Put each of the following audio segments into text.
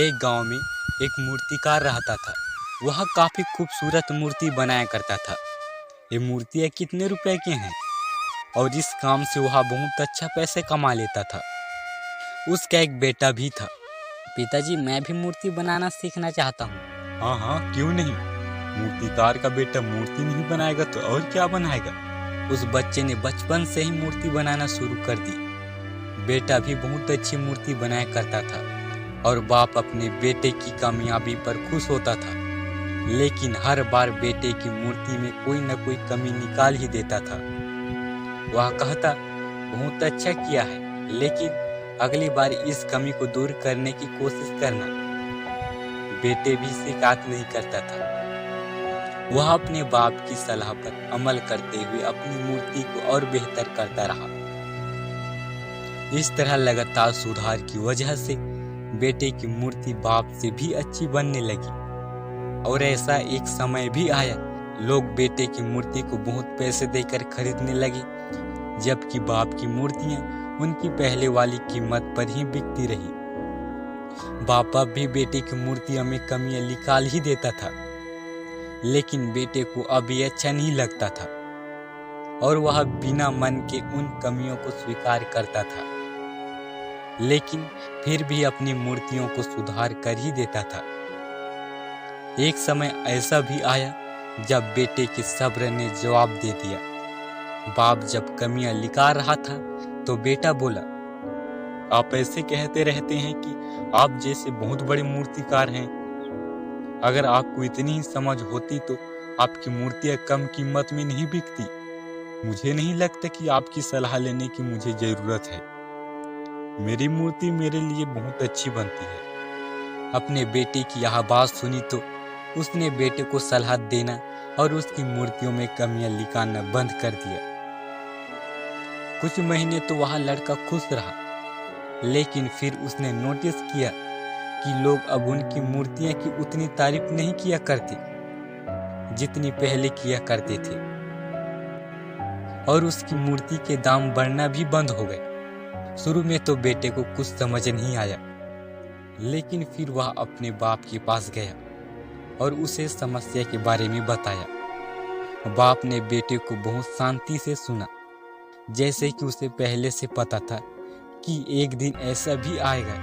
एक गांव में एक मूर्तिकार रहता था। वह काफी खूबसूरत मूर्ति बनाया करता था। ये मूर्तियाँ कितने रुपए की हैं और इस काम से वह बहुत अच्छा पैसे कमा लेता था। उसका एक बेटा भी था। पिताजी, मैं भी मूर्ति बनाना सीखना चाहता हूँ। हाँ हाँ, क्यों नहीं। मूर्तिकार का बेटा मूर्ति नहीं बनाएगा तो और क्या बनाएगा। उस बच्चे ने बचपन से ही मूर्ति बनाना शुरू कर दी। बेटा भी बहुत अच्छी मूर्ति बनाया करता था और बाप अपने बेटे की कामयाबी पर खुश होता था। लेकिन हर बार बेटे की मूर्ति में कोई न कोई कमी निकाल ही देता था। वह कहता, बहुत अच्छा किया है, लेकिन अगली बार इस कमी को दूर करने की कोशिश करना। बेटे भी शिकायत नहीं करता था। वह अपने बाप की सलाह पर अमल करते हुए अपनी मूर्ति को और बेहतर करता रहा। इस तरह लगातार सुधार की वजह से बेटे की मूर्ति बाप से भी अच्छी बनने लगी। और ऐसा एक समय भी आया, लोग बेटे की मूर्ति को बहुत पैसे देकर खरीदने लगे, जबकि बाप की मूर्तियां उनकी पहले वाली कीमत पर ही बिकती रही। बाप अब भी बेटे की मूर्तियों में कमियां निकाल ही देता था, लेकिन बेटे को अभी अच्छा नहीं लगता था और वह बिना मन के उन कमियों को स्वीकार करता था। लेकिन फिर भी अपनी मूर्तियों को सुधार कर ही देता था। एक समय ऐसा भी आया जब बेटे के सब्र ने जवाब दे दिया। बाप जब कमियां निकाल रहा था तो बेटा बोला, आप ऐसे कहते रहते हैं कि आप जैसे बहुत बड़े मूर्तिकार हैं। अगर आपको इतनी ही समझ होती तो आपकी मूर्तियां कम कीमत में नहीं बिकती। मुझे नहीं लगता कि आपकी सलाह लेने की मुझे जरूरत है। मेरी मूर्ति मेरे लिए बहुत अच्छी बनती है। अपने बेटे की यह बात सुनी तो उसने बेटे को सलाह देना और उसकी मूर्तियों में कमियां निकालना बंद कर दिया। कुछ महीने तो वह लड़का खुश रहा, लेकिन फिर उसने नोटिस किया कि लोग अब उनकी मूर्तियां की उतनी तारीफ नहीं किया करते जितनी पहले किया करते थे, और उसकी मूर्ति के दाम बढ़ना भी बंद हो गए। शुरू में तो बेटे को कुछ समझ नहीं आया, लेकिन फिर वह अपने बाप के पास गया और उसे समस्या के बारे में बताया। बाप ने बेटे को बहुत शांति से सुना, जैसे कि उसे पहले से पता था कि एक दिन ऐसा भी आएगा।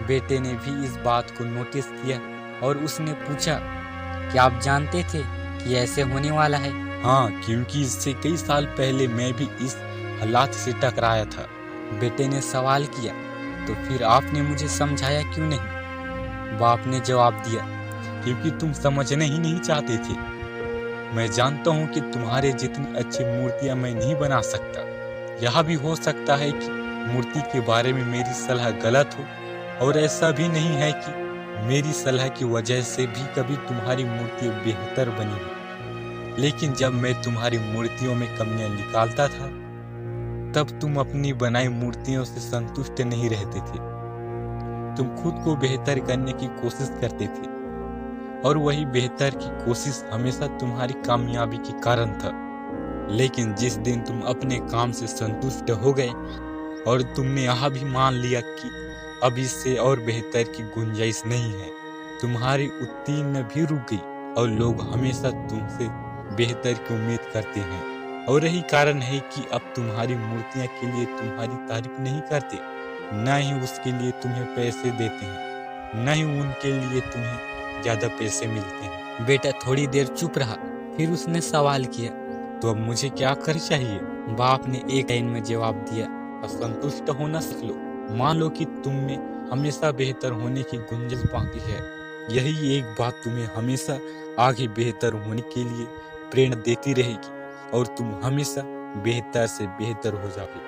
बेटे ने भी इस बात को नोटिस किया और उसने पूछा, क्या आप जानते थे कि ऐसे होने वाला है? हाँ, क्योंकि इससे कई साल पहले मैं भी इस हालात से टकराया था। बेटे ने सवाल किया, तो फिर आपने मुझे समझाया क्यों नहीं? बाप ने जवाब दिया, क्योंकि तुम समझना ही नहीं चाहते थे। मैं जानता हूँ कि तुम्हारे जितनी अच्छी मूर्तियाँ मैं नहीं बना सकता। यह भी हो सकता है कि मूर्ति के बारे में मेरी सलाह गलत हो, और ऐसा भी नहीं है कि मेरी सलाह की वजह से भी कभी तुम्हारी मूर्ति बेहतर बनी हो। लेकिन जब मैं तुम्हारी मूर्तियों में कमियां निकालता था, तब तुम अपनी बनाई मूर्तियों से संतुष्ट नहीं रहते थे। तुम खुद को बेहतर करने की कोशिश करते थे, और वही बेहतर की कोशिश हमेशा तुम्हारी कामयाबी के कारण था। लेकिन जिस दिन तुम अपने काम से संतुष्ट हो गए और तुमने यह भी मान लिया कि अब इससे और बेहतर की गुंजाइश नहीं है, तुम्हारी उत्तीर्ण भी रुक गई और लोग हमेशा तुमसे बेहतर की उम्मीद करते हैं। और यही कारण है कि अब तुम्हारी मूर्तियां के लिए तुम्हारी तारीफ नहीं करते, न ही उसके लिए तुम्हें पैसे देते हैं, न ही उनके लिए तुम्हें ज्यादा पैसे मिलते हैं। बेटा थोड़ी देर चुप रहा, फिर उसने सवाल किया, तो अब मुझे क्या कर चाहिए? बाप ने एक लाइन में जवाब दिया, असंतुष्ट होना सीख लो। मान लो कि तुम में हमेशा बेहतर होने की गुंजाइश बाकी है। यही एक बात तुम्हें हमेशा आगे बेहतर होने के लिए प्रेरणा देती रहेगी और तुम हमेशा बेहतर से बेहतर हो जाओगे।